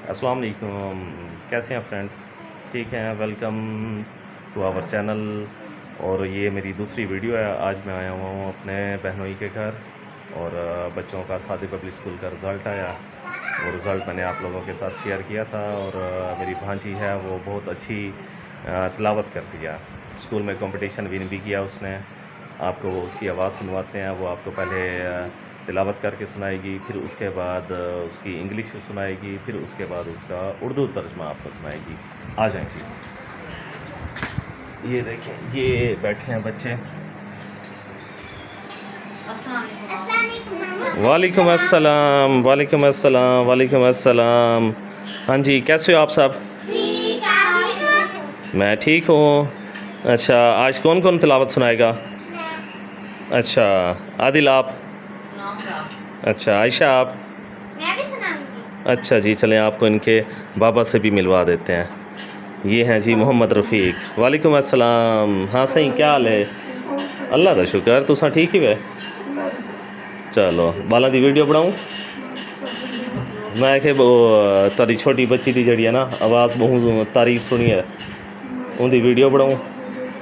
السلام علیکم، کیسے ہیں فرینڈس؟ ٹھیک ہیں، ویلکم ٹو آور چینل۔ اور یہ میری دوسری ویڈیو ہے۔ آج میں آیا ہوا ہوں اپنے بہنوئی کے گھر، اور بچوں کا صادق پبلک اسکول کا رزلٹ آیا۔ وہ رزلٹ میں نے آپ لوگوں کے ساتھ شیئر کیا تھا، اور میری بھانجی ہے وہ بہت اچھی تلاوت کرتی ہے۔ اسکول میں کمپٹیشن ون بھی کیا اس نے۔ آپ کو اس کی آواز سنواتے ہیں۔ وہ آپ کو پہلے تلاوت کر کے سنائے گی، پھر اس کے بعد اس کی انگلش سنائے گی، پھر اس کے بعد اس کا اردو ترجمہ آپ کو سنائے گی۔ آ جائیں جی، یہ دیکھیں، یہ بیٹھے ہیں بچے۔ وعلیکم السلام، وعلیکم السلام، وعلیکم السلام۔ ہاں جی، کیسے ہو آپ سب؟ میں ٹھیک ہوں۔ اچھا، آج کون کون تلاوت سنائے گا؟ اچھا، عادل آپ؟ اچھا، عائشہ آپ؟ اچھا جی، چلیں آپ کو ان کے بابا سے بھی ملوا دیتے ہیں۔ یہ ہیں جی محمد رفیق۔ وعلیکم السلام۔ ہاں صحیح، کیا حال ہے؟ اللہ کا شکر، تساں ٹھیک ہی وے؟ چلو، بالاں دی ویڈیو بناؤں؟ میں کہ تاری چھوٹی بچی دی جڑی ہے نا آواز بہت تعریف سنی ہے، ان دی ویڈیو بناؤں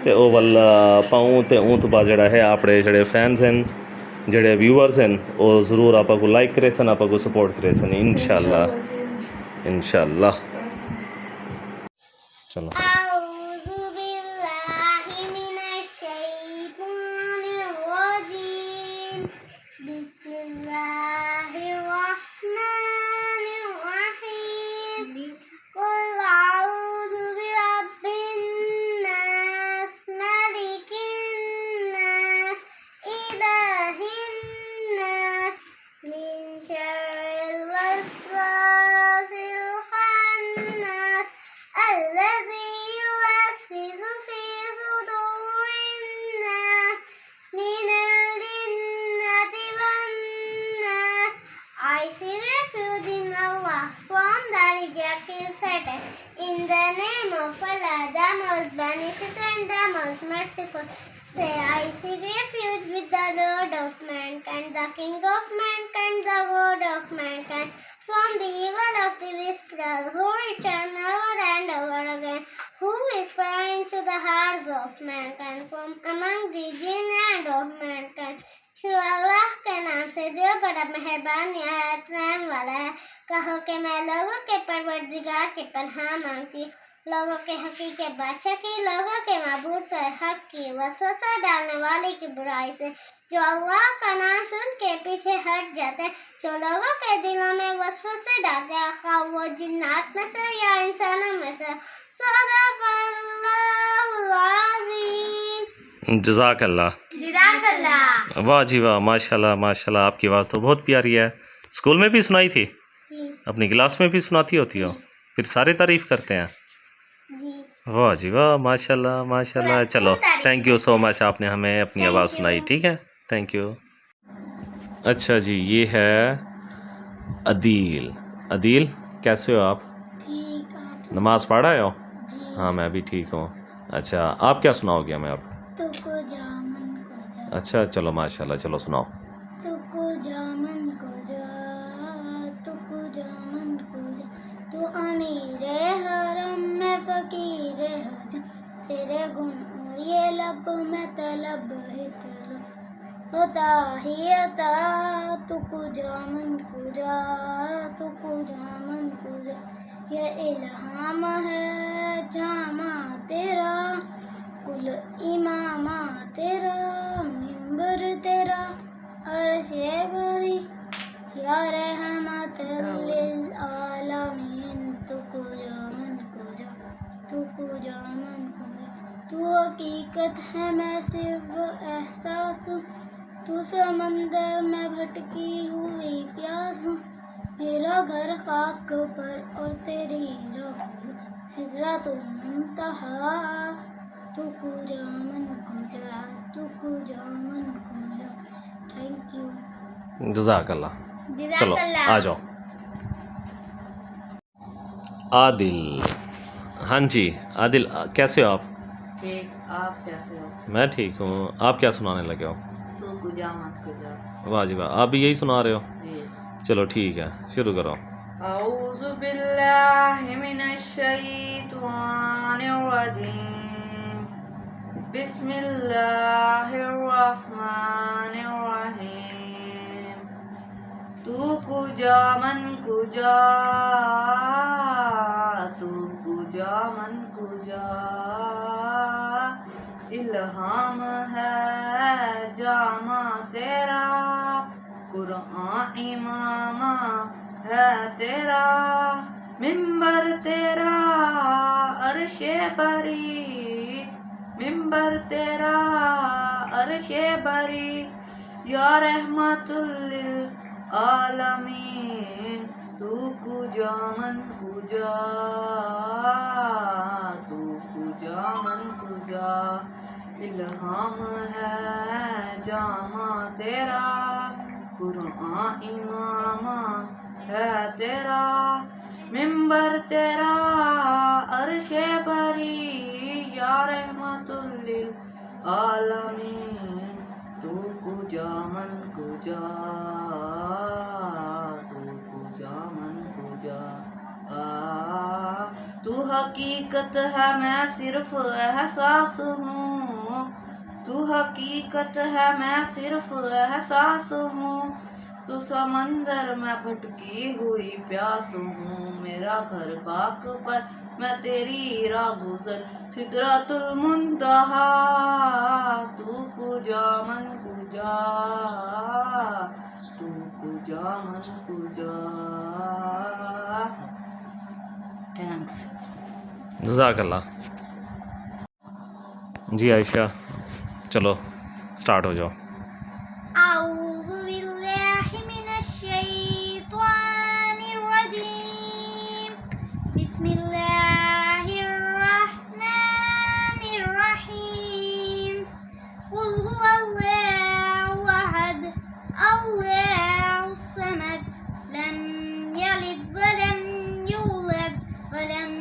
تے او والا پاؤں، تے اون تو بعد جڑا ہے اپنے جڑے فینز ہیں، جڑے ویورز ہیں، وہ ضرور آپ کو لائک کرے سن، آپ کو سپورٹ کرے سن، انشاءاللہ انشاءاللہ۔ چلو، أعوذ بالله من الشيطان الرجيم بسم الله الرحمن الرحيم قل أعوذ برب الناس ملك الناس إله الناس من شر الوسواس الخناس الذي يوسوس في صدور الناس من الجنة والناس. I seek refuge in Allah from the rejected Satan. In the name of Allah, the most beneficent, the most merciful. Say, I seek refuge with the Lord of mankind, the King of mankind, the God of mankind, from the evil of the whisperer, who return over and over again, who whisper into the hearts of mankind, from among the jinn and of mankind. شروع اللہ کے نام سے جو بڑا مہربان نہایت رحم والا ہے۔ کہو کہ میں لوگوں کے پروردگار کی پناہ مانگتی، لوگوں کے حقیقی بادشاہ کی، لوگوں کے معبود پر حق کی، وسوسہ ڈالنے والے کی برائی سے، جو اللہ کا نام سن کے پیچھے ہٹ جاتے ہیں، جو لوگوں کے دلوں میں وسوسے ڈالتے ہیں، خواہ وہ جنات میں سے یا انسانوں میں سے۔ صدق اللہ العظیم۔ جزاک اللہ۔ جزاک اللہ۔ واہ جی واہ، ماشاء اللہ ماشاء اللہ، آپ کی آواز تو بہت پیاری ہے۔ اسکول میں بھی سنائی تھی؟ جی اپنی کلاس میں بھی سناتی ہوتی ہو؟ پھر سارے تعریف کرتے ہیں؟ جی واہ جی واہ، ماشاء اللہ ماشاء اللہ۔ چلو، تھینک یو سو مچ، آپ نے ہمیں اپنی آواز سنائی، ٹھیک ہے، تھینک یو۔ اچھا جی، یہ ہے عدیل۔ عدیل، کیسے ہو آپ؟ ٹھیک آپ؟ نماز پڑھ رہے ہو؟ جی۔ ہاں میں بھی ٹھیک ہوں۔ اچھا، آپ کیا سناؤ گے ہمیں اب؟ تو کو جا من کو جا، اچھا چلو ماشاء اللہ، چلو سناؤ۔ تو کو جا من کو جا، تو کو جا من کو جا، تو امیر حرم میں فقیر حجم، تیرے گن اور یہ لب میں طلب ہے طلب، ہوتا ہی عطا، تو کو جا من کو جا، تو کو جا من کو جا، یہ الہام ہے جامع تیرا، کل امامہ تیرا، ممبر تیرا، عرش بری، یا رحمت للعالمین، تو کو جا من کو جا، تو کو جا من کو جا، تو حقیقت ہے میں صرف احساس ہوں، تو سمندر میں بھٹکی ہوئی پیاس ہوں، میرا گھر خاک پر اور تیری رب سدرۃ المنتہا، تو کو جا من کو جا، تو کو جا من کو جا۔ Thank you. جزاک اللہ۔ جزاک چلو اللہ۔ آ جاؤ۔ عادل، ہاں جی عادل، کیسے ہو آپ؟ ٹھیک، آپ کیسے ہو؟ میں ٹھیک ہوں۔ آپ کیا سنانے لگے ہو؟ تو کجا مت کجا۔ واہ جی واہ، آپ بھی یہی سنا رہے ہو؟ جی۔ چلو ٹھیک ہے، شروع کرو۔ أعوذ بالله من الشيطان الرجيم بسم الله الرحمن الرحيم تو کجا من کجا تو کجا من کجا الہام ہے جامع تیرا قرآن امام ہے تیرا ممبر تیرا عرش بری ممبر تیرا عرش بری یا رحمت للعالمین تو کجا من کجا تو کجا من کجا الہام ہے جامع تیرا قرآن امام ہے تیرا ممبر تیرا عرش بری یا رحمت للعالمین تو کجا من کجا تو کجا من کجا تو حقیقت ہے میں صرف احساس ہوں تو حقیقت ہے میں صرف احساس ہوں تو سمندر میں بھٹکی ہوئی پیاس ہوں میرا گھر خاک پر میں تیری راہ گزر سدرۃ المنتہا تو کجا من کجا تو کجا من کجا تھینکس جزاک اللہ. جی عائشہ چلو سٹارٹ ہو جاؤ. أعوذ بالله من الشيطان الرجيم بسم الله الرحمن الرحيم قل هو الله أحد الله الصمد لم يلد ولم يولد ولم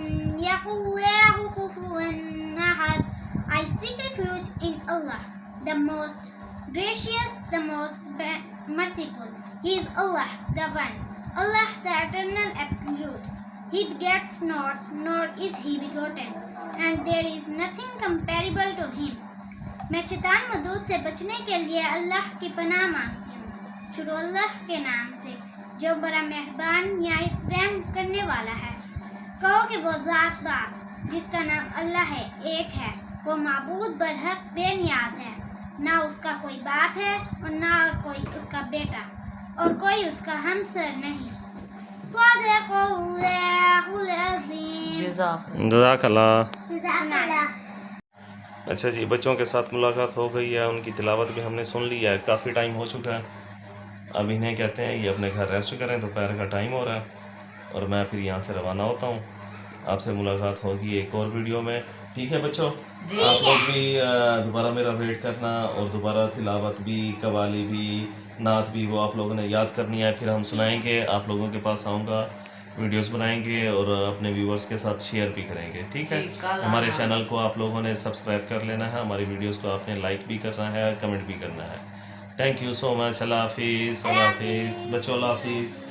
يكن له كفوا أحد. I seek refuge in Allah, the most gracious, the most merciful. He is Allah, the One, Allah, the eternal absolute. He begets not, nor is he begotten, and there is nothing comparable to him. میں شیطان مردود سے بچنے کے لیے اللہ کی پناہ مانگتی ہوں. شروع اللہ کے نام سے جو بڑا مہربان نہایت رحم کرنے والا ہے. کہو کہ وہ ذات پاک جس کا نام اللہ ہے ایک ہے. وہ معبود برحق بے نیاز ہے. نہ اس کا کوئی باپ ہے اور نہ کوئی اس کا بیٹا اور کوئی اس کا ہمسر نہیں. صدق اللہ العظیم. جزاک اللہ. جزاک اللہ. اچھا جی بچوں کے ساتھ ملاقات ہو گئی ہے. ان کی تلاوت بھی ہم نے سن لی ہے. کافی ٹائم ہو چکا ہے. اب انہیں کہتے ہیں یہ اپنے گھر ریسٹ کریں. دوپہر کا ٹائم ہو رہا ہے اور میں پھر یہاں سے روانہ ہوتا ہوں. آپ سے ملاقات ہوگی ایک اور ویڈیو میں. ٹھیک ہے بچوں. آپ لوگ بھی دوبارہ میرا ویٹ کرنا اور دوبارہ تلاوت بھی قوالی بھی نعت بھی وہ آپ لوگوں نے یاد کرنی ہے. پھر ہم سنائیں گے. آپ لوگوں کے پاس آؤں گا. ویڈیوز بنائیں گے اور اپنے ویورز کے ساتھ شیئر بھی کریں گے. ٹھیک ہے. ہمارے چینل کو آپ لوگوں نے سبسکرائب کر لینا ہے. ہماری ویڈیوز کو آپ نے لائک بھی کرنا ہے کمنٹ بھی کرنا ہے. تھینک یو سو مچ. اللہ حافظ. اللہ حافظ بچوں. اللہ حافظ.